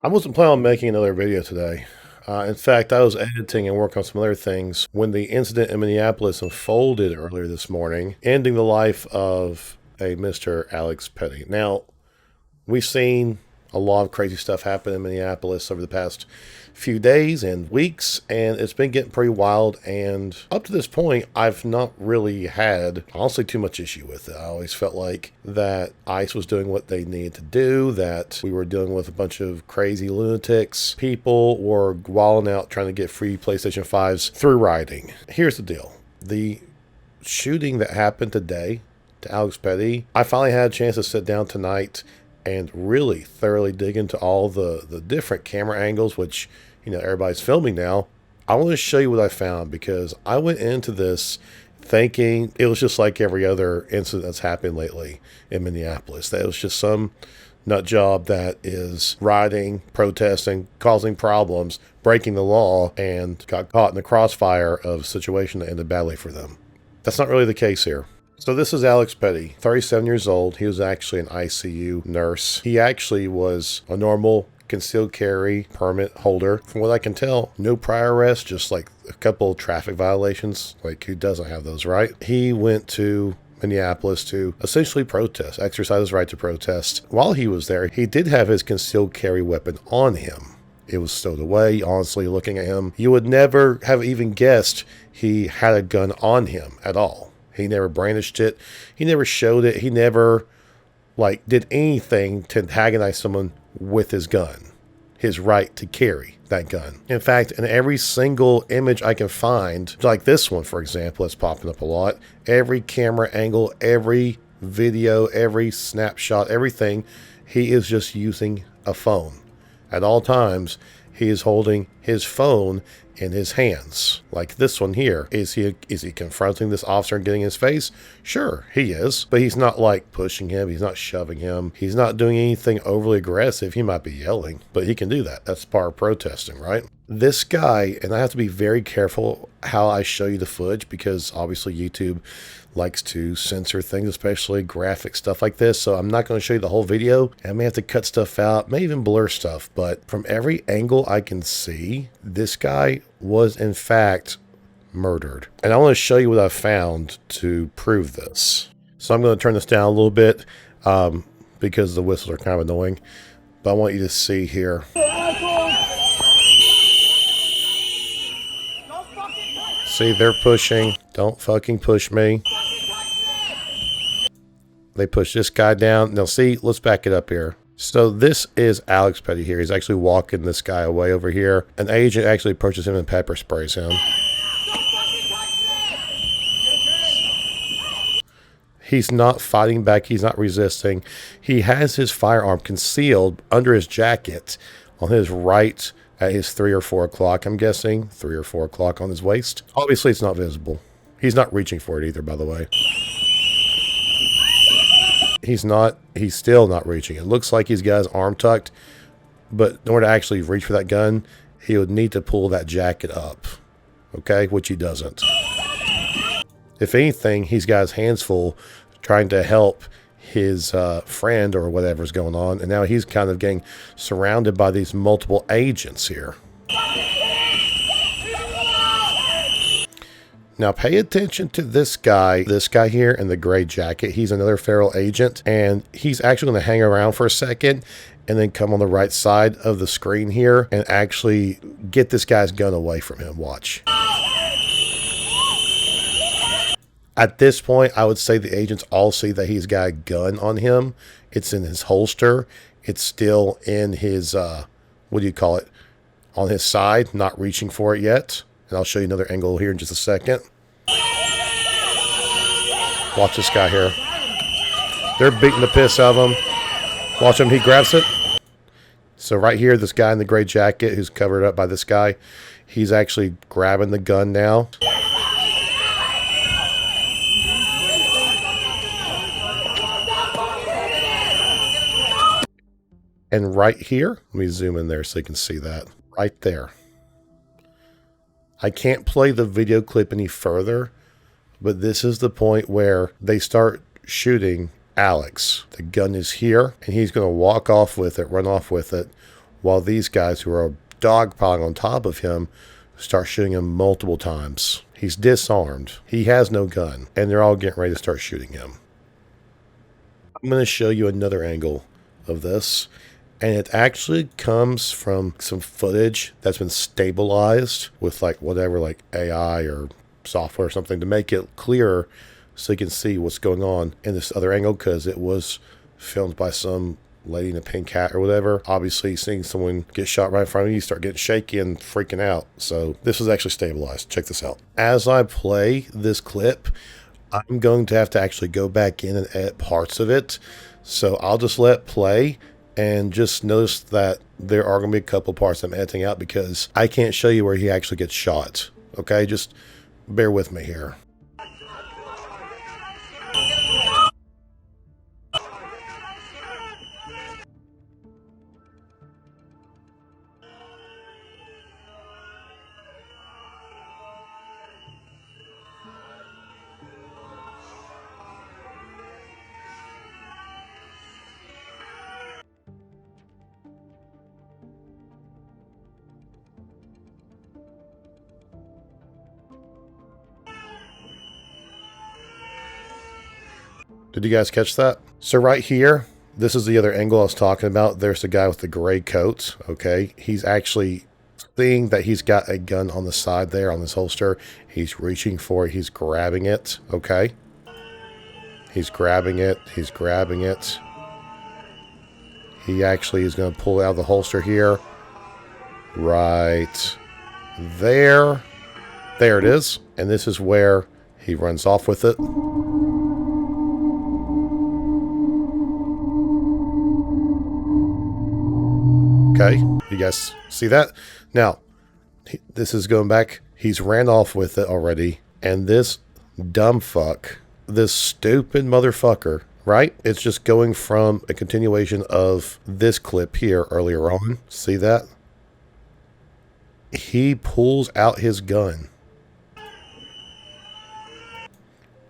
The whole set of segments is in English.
I wasn't planning on making another video today. In fact, I was editing and working on some other things when the incident in Minneapolis unfolded earlier this morning, ending the life of a Mr. Alex Petty. Now, we've seen a lot of crazy stuff happen in Minneapolis over the past few days and weeks, and it's been getting pretty wild. And up to this point, I've not really had, honestly, too much issue with it. I always felt like that ICE was doing what they needed to do, that we were dealing with a bunch of crazy lunatics. People were wilding out trying to get free PlayStation 5s through rioting. Here's the deal. The shooting that happened today to Alex Petty, I finally had a chance to sit down tonight and really thoroughly dig into all the different camera angles, which, everybody's filming now. I want to show you what I found, because I went into this thinking it was just like every other incident that's happened lately in Minneapolis, that it was just some nut job that is rioting, protesting, causing problems, breaking the law, and got caught in the crossfire of a situation that ended badly for them. That's not really the case here. So this is Alex Petty, 37 years old. He was actually an ICU nurse. He actually was a normal concealed carry permit holder. From what I can tell, no prior arrests, just like a couple of traffic violations. Like, who doesn't have those, right? He went to Minneapolis to essentially protest, exercise his right to protest. While he was there, he did have his concealed carry weapon on him. It was stowed away. Honestly, looking at him, you would never have even guessed he had a gun on him at all. He never brandished it. He never showed it. He never, did anything to antagonize someone with his gun, his right to carry that gun. In fact, in every single image I can find, like this one, for example, that's popping up a lot, every camera angle, every video, every snapshot, everything, he is just using a phone. At all times, he is holding his phone in his hands. Like this one here. Is he confronting this officer and getting in his face? Sure, he is. But he's not pushing him. He's not shoving him. He's not doing anything overly aggressive. He might be yelling, but he can do that. That's part of protesting, right? This guy, and I have to be very careful how I show you the footage, because obviously YouTube likes to censor things, especially graphic stuff like this. So I'm not going to show you the whole video. I may have to cut stuff out, may even blur stuff. But from every angle I can see, this guy was in fact murdered. And I want to show you what I found to prove this. So I'm going to turn this down a little bit because the whistles are kind of annoying. But I want you to see here. See, they're pushing. Don't fucking push me. They push this guy down. Now, see, let's back it up here. So this is Alex Petty here. He's actually walking this guy away over here. An agent actually approaches him and pepper sprays him. He's not fighting back. He's not resisting. He has his firearm concealed under his jacket on his right at his 3 or 4 o'clock, I'm guessing. 3 or 4 o'clock on his waist. Obviously, it's not visible. He's not reaching for it either, by the way. He's still not reaching. It looks like he's got his arm tucked, but in order to actually reach for that gun, he would need to pull that jacket up, okay, which he doesn't. If anything, he's got his hands full trying to help his friend or whatever's going on, and now he's kind of getting surrounded by these multiple agents here. Now pay attention to this guy here in the gray jacket. He's another federal agent, and he's actually going to hang around for a second and then come on the right side of the screen here and actually get this guy's gun away from him. Watch. At this point, I would say the agents all see that he's got a gun on him. It's in his holster. It's still in his, what do you call it, on his side, not reaching for it yet. And I'll show you another angle here in just a second. Watch this guy here. They're beating the piss out of him. Watch him. He grabs it. So right here, this guy in the gray jacket who's covered up by this guy, he's actually grabbing the gun now. And right here, let me zoom in there so you can see that. Right there. I can't play the video clip any further, but this is the point where they start shooting Alex. The gun is here, and he's going to walk off with it, run off with it, while these guys who are dogpiling on top of him start shooting him multiple times. He's disarmed. He has no gun, and they're all getting ready to start shooting him. I'm going to show you another angle of this, and it actually comes from some footage that's been stabilized with like whatever, like AI or software or something, to make it clearer so you can see what's going on in this other angle, because it was filmed by some lady in a pink hat or whatever. Obviously, seeing someone get shot right in front of you, you start getting shaky and freaking out. So this was actually stabilized. Check this out. As I play this clip, I'm going to have to actually go back in and edit parts of it. So I'll just let play and just notice that there are going to be a couple parts I'm editing out because I can't show you where he actually gets shot. Okay, just bear with me here. Did you guys catch that? So right here, this is the other angle I was talking about. There's the guy with the gray coat, okay? He's actually seeing that he's got a gun on the side there on this holster. He's reaching for it. He's grabbing it, okay? He's grabbing it. He's grabbing it. He actually is going to pull it out of the holster here. Right there. There it is. And this is where he runs off with it. Okay, you guys see that? Now, this is going back. He's ran off with it already. And this dumb fuck, this stupid motherfucker, right? It's just going from a continuation of this clip here earlier on. See that? He pulls out his gun.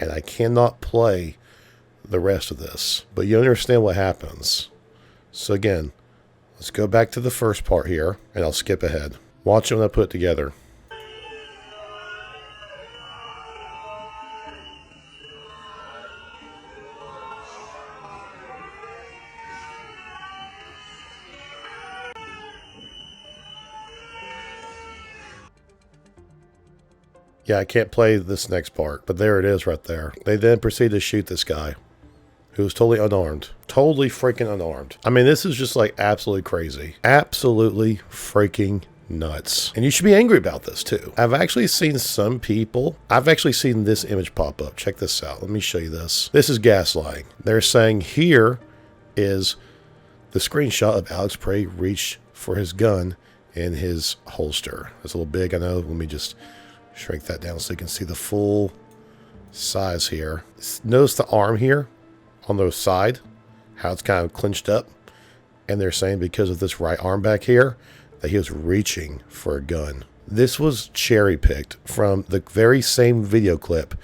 And I cannot play the rest of this. But you understand what happens. So again, let's go back to the first part here, and I'll skip ahead. Watch it when I put it together. Yeah, I can't play this next part, but there it is right there. They then proceed to shoot this guy, who's totally unarmed. Totally freaking unarmed. I mean, this is just like absolutely crazy. Absolutely freaking nuts. And you should be angry about this too. I've actually seen some people, I've actually seen this image pop up. Check this out. Let me show you this. This is gaslighting. They're saying here is the screenshot of Alex Prey reach for his gun in his holster. It's a little big, I know. Let me just shrink that down so you can see the full size here. Notice the arm here on the side, how it's kind of clenched up. And they're saying because of this right arm back here, that he was reaching for a gun. This was cherry picked from the very same video clip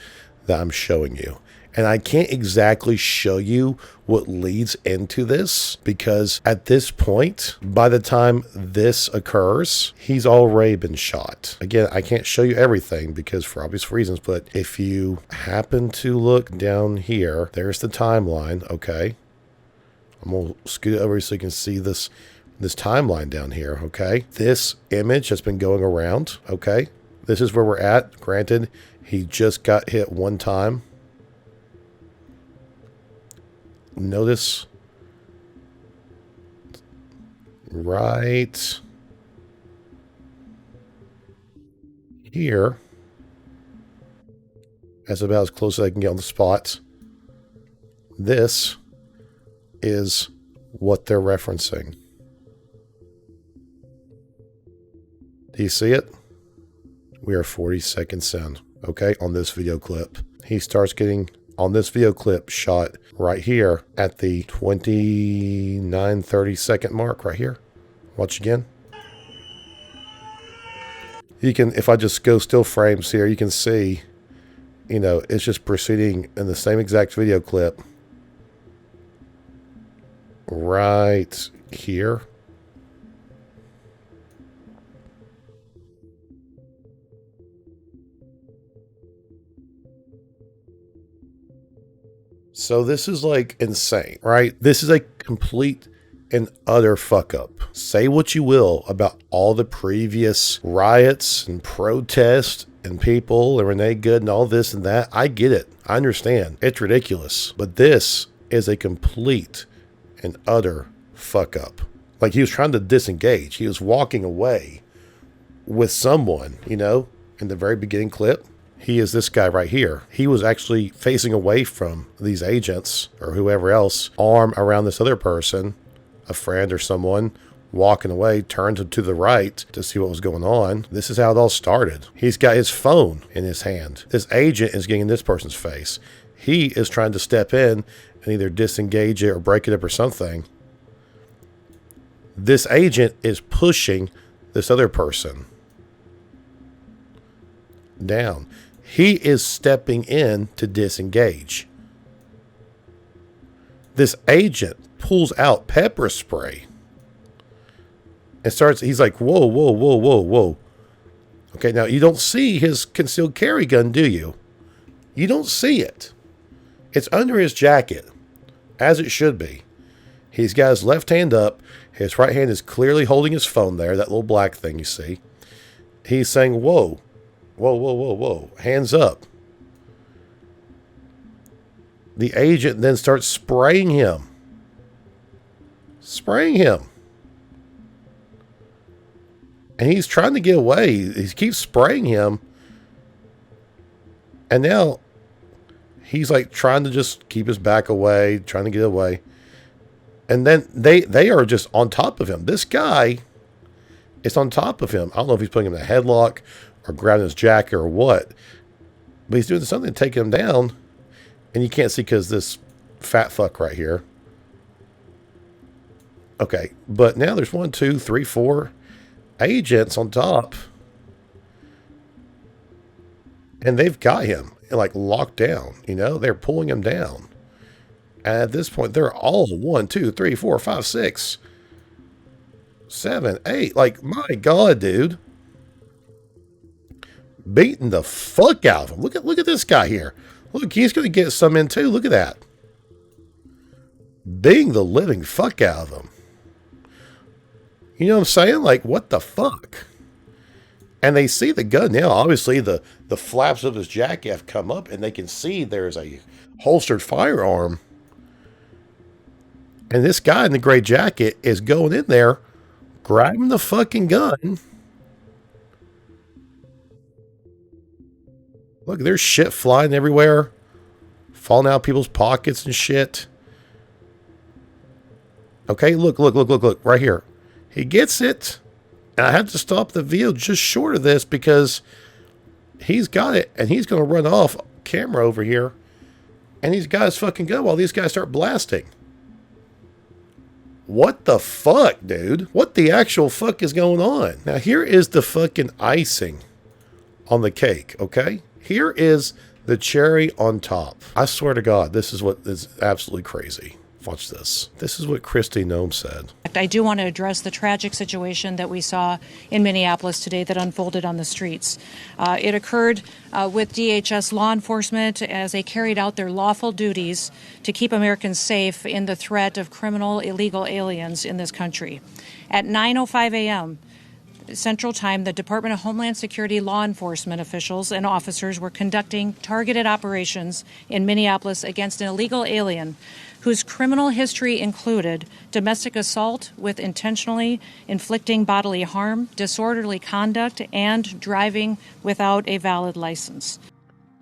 that I'm showing you. And I can't exactly show you what leads into this because at this point, by the time this occurs, he's already been shot. Again, I can't show you everything because for obvious reasons, but if you happen to look down here, there's the timeline, okay? I'm going to scoot over so you can see this timeline down here, okay? This image has been going around, okay? This is where we're at. Granted, he just got hit one time. Notice right here, that's about as close as I can get on the spot. This is what they're referencing. Do you see it? We are 40 seconds in, okay, on this video clip. He starts getting, on this video clip, shot right here at the 29-30 second mark right here. Watch again. You can, if I just go still frames here, you can see, you know, it's just proceeding in the same exact video clip right here. So this is like insane, right? This is a complete and utter fuck up. Say what you will about all the previous riots and protests and people and Renee Good and all this and that. I get it. I understand. It's ridiculous. But this is a complete and utter fuck up. Like, he was trying to disengage. He was walking away with someone, you know, in the very beginning clip. He is this guy right here. He was actually facing away from these agents or whoever else, arm around this other person, a friend or someone, walking away, turned to the right to see what was going on. This is how it all started. He's got his phone in his hand. This agent is getting in this person's face. He is trying to step in and either disengage it or break it up or something. This agent is pushing this other person down. He is stepping in to disengage. This agent pulls out pepper spray and starts, he's like, whoa, whoa, whoa, whoa, whoa. Okay, now you don't see his concealed carry gun, do you? You don't see it. It's under his jacket, as it should be. He's got his left hand up. His right hand is clearly holding his phone there, that little black thing you see. He's saying, whoa, whoa, whoa, whoa, whoa, hands up. The agent then starts spraying him. Spraying him. And he's trying to get away. He keeps spraying him. And now he's like trying to just keep his back away, trying to get away. And then they are just on top of him. This guy is on top of him. I don't know if he's putting him in a headlock or grabbing his jacket or what. But he's doing something to take him down. And you can't see because this fat fuck right here. Okay, but now there's 1, 2, 3, 4 agents on top. And they've got him like locked down. You know, they're pulling him down. And at this point, they're all 1, 2, 3, 4, 5, 6, 7, 8. Like, my God, dude. Beating the fuck out of him. Look at this guy here. Look, he's going to get some in too. Look at that. Beating the living fuck out of him. You know what I'm saying? Like, what the fuck? And they see the gun now. Obviously, the flaps of his jacket have come up, and they can see there's a holstered firearm. And this guy in the gray jacket is going in there, grabbing the fucking gun. Look, there's shit flying everywhere. Falling out of people's pockets and shit. Okay, look. Right here. He gets it. And I have to stop the video just short of this because he's got it. And he's going to run off camera over here. And he's got his fucking gun while these guys start blasting. What the fuck, dude? What the actual fuck is going on? Now, here is the fucking icing on the cake, okay? Here is the cherry on top. I swear to God, this is what is absolutely crazy. Watch this. This is what Christy Nome said. I do want to address the tragic situation that we saw in Minneapolis today that unfolded on the streets. It occurred with DHS law enforcement as they carried out their lawful duties to keep Americans safe in the threat of criminal illegal aliens in this country. At 9:05 a.m. Central Time, the Department of Homeland Security law enforcement officials and officers were conducting targeted operations in Minneapolis against an illegal alien whose criminal history included domestic assault with intentionally inflicting bodily harm, disorderly conduct, and driving without a valid license.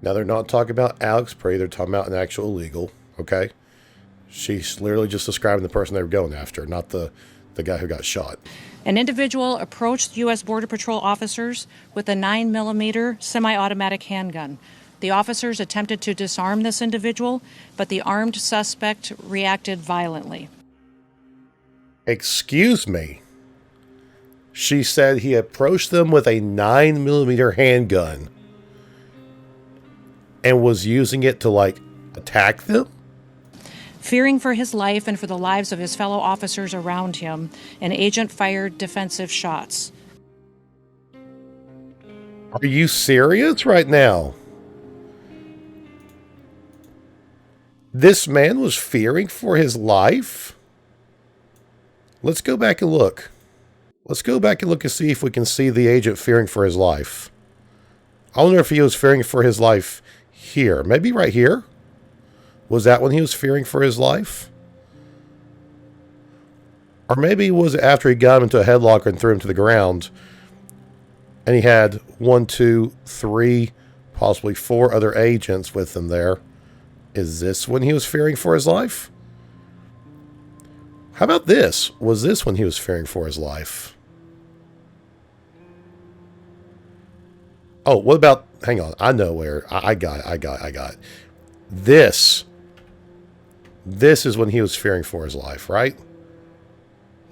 Now, they're not talking about Alex Prey. They're talking about an actual illegal, okay? She's literally just describing the person they were going after, not the guy who got shot. An individual approached U.S. Border Patrol officers with a 9mm semi-automatic handgun. The officers attempted to disarm this individual, but the armed suspect reacted violently. Excuse me. She said he approached them with a 9mm handgun and was using it to, like, attack them? Fearing for his life and for the lives of his fellow officers around him, an agent fired defensive shots. Are you serious right now? This man was fearing for his life? Let's go back and look. Let's go back and look and see if we can see the agent fearing for his life. I wonder if he was fearing for his life here. Maybe right here? Was that when he was fearing for his life? Or maybe was it after he got him into a headlock and threw him to the ground, and he had 1, 2, 3, possibly 4 other agents with him there. Is this when he was fearing for his life? How about this? Was this when he was fearing for his life? Oh, what about... Hang on. I know where. I got it. This is when he was fearing for his life, right?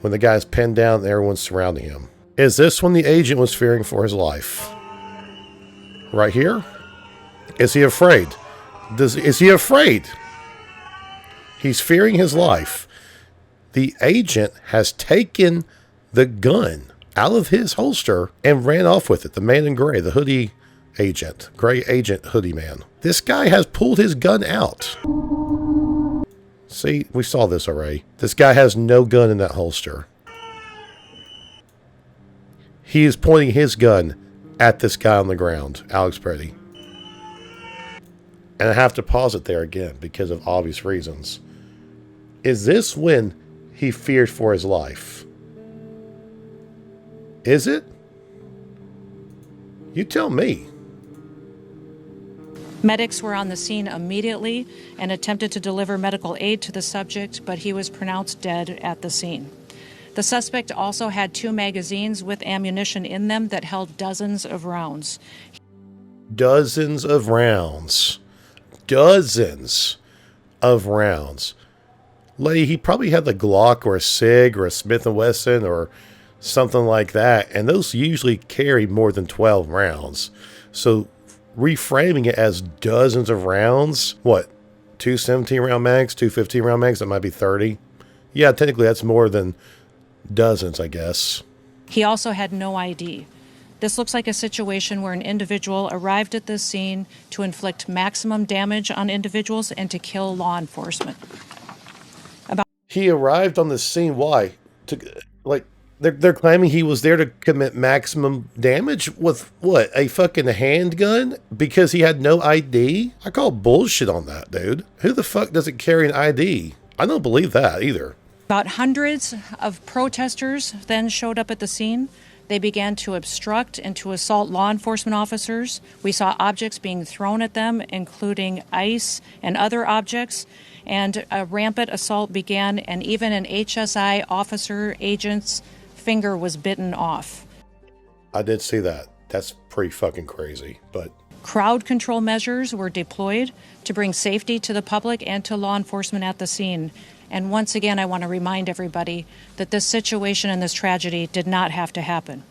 When the guy's pinned down and everyone's surrounding him. Is this when the agent was fearing for his life? Right here? Is he afraid? Is he afraid? He's fearing his life. The agent has taken the gun out of his holster and ran off with it. The man in gray, the hoodie agent, gray agent hoodie man. This guy has pulled his gun out. See, we saw this already. This guy has no gun in that holster. He is pointing his gun at this guy on the ground, Alex Pretty. And I have to pause it there again because of obvious reasons. Is this when he feared for his life? Is it? You tell me. Medics were on the scene immediately and attempted to deliver medical aid to the subject, but he was pronounced dead at the scene. The suspect also had 2 magazines with ammunition in them that held dozens of rounds. Dozens of rounds. Dozens of rounds. Lady, he probably had the Glock or a SIG or a Smith & Wesson or something like that, and those usually carry more than 12 rounds. So reframing it as dozens of rounds, what, 2 17-round mags, 2 15-round mags, that might be 30. Yeah, technically that's more than dozens, I guess. He also had no ID. This looks like a situation where an individual arrived at this scene to inflict maximum damage on individuals and to kill law enforcement. He arrived on the scene, why? They're claiming he was there to commit maximum damage with what? A fucking handgun? Because he had no ID? I call bullshit on that, dude. Who the fuck doesn't carry an ID? I don't believe that either. About hundreds of protesters then showed up at the scene. They began to obstruct and to assault law enforcement officers. We saw objects being thrown at them, including ice and other objects. And a rampant assault began, and even an HSI officer agent's finger was bitten off. I did see that. That's pretty fucking crazy, but... Crowd control measures were deployed to bring safety to the public and to law enforcement at the scene. And once again, I want to remind everybody that this situation and this tragedy did not have to happen.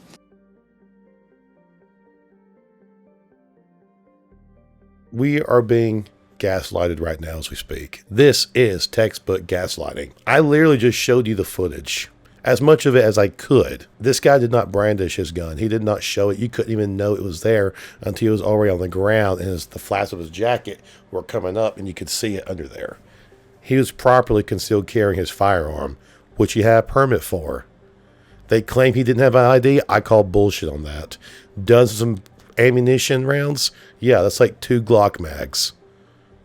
We are being gaslighted right now as we speak. This is textbook gaslighting. I literally just showed you the footage. As much of it as I could. This guy did not brandish his gun. He did not show it. You couldn't even know it was there until he was already on the ground and the flaps of his jacket were coming up and you could see it under there. He was properly concealed carrying his firearm, which he had a permit for. They claim he didn't have an ID. I call bullshit on that. Dozens of ammunition rounds? Yeah, that's like 2 Glock mags.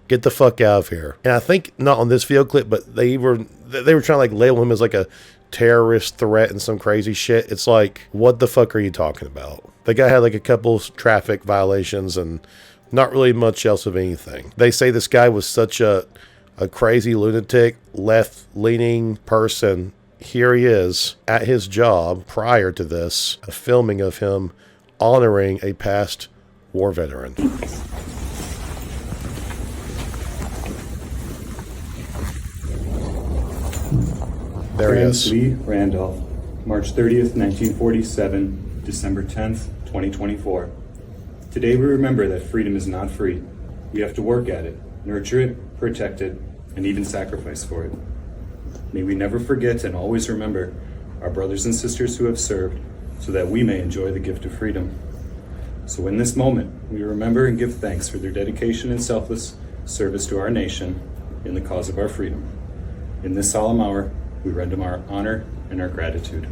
Get the fuck out of here. And I think not on this video clip, but they were trying to like label him as like a terrorist threat and some crazy shit. It's like, what the fuck are you talking about? The guy had like a couple traffic violations and not really much else of anything. They say this guy was such a crazy lunatic, left-leaning person. Here he is at his job prior to this, a filming of him honoring a past war veteran. There he is. Lee Randolph, March 30th, 1947, December 10th, 2024. Today we remember that freedom is not free. We have to work at it, nurture it, protect it, and even sacrifice for it. May we never forget and always remember our brothers and sisters who have served so that we may enjoy the gift of freedom. So in this moment, we remember and give thanks for their dedication and selfless service to our nation, in the cause of our freedom. In this solemn hour, we render our honor and our gratitude.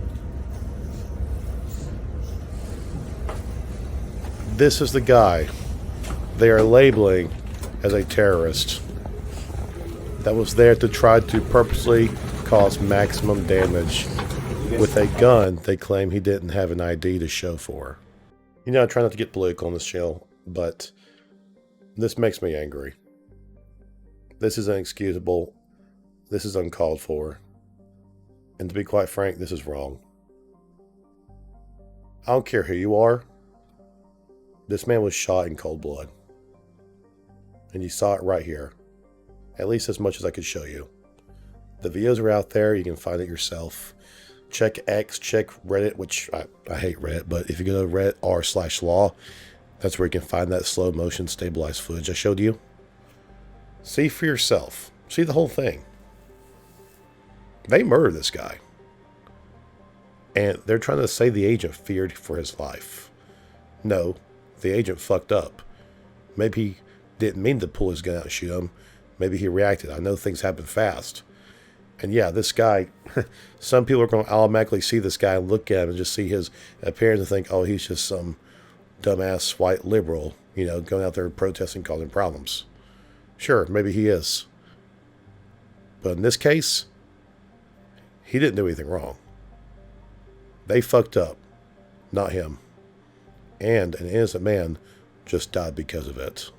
This is the guy they are labeling as a terrorist that was there to try to purposely cause maximum damage with a gun they claim he didn't have an ID to show for. You know, I try not to get political on this show, but this makes me angry. This is inexcusable. This is uncalled for. And to be quite frank, this is wrong. I don't care who you are. This man was shot in cold blood. And you saw it right here. At least as much as I could show you. The videos are out there. You can find it yourself. Check X, check Reddit, which I hate Reddit, but if you go to Reddit r/law, that's where you can find that slow motion stabilized footage I showed you. See for yourself. See the whole thing. They murdered this guy. And they're trying to say the agent feared for his life. No, the agent fucked up. Maybe he didn't mean to pull his gun out and shoot him. Maybe he reacted. I know things happen fast. And yeah, this guy, some people are going to automatically see this guy and look at him and just see his appearance and think, oh, he's just some dumbass white liberal, you know, going out there protesting, causing problems. Sure, maybe he is. But in this case, he didn't do anything wrong. They fucked up, not him. And an innocent man just died because of it.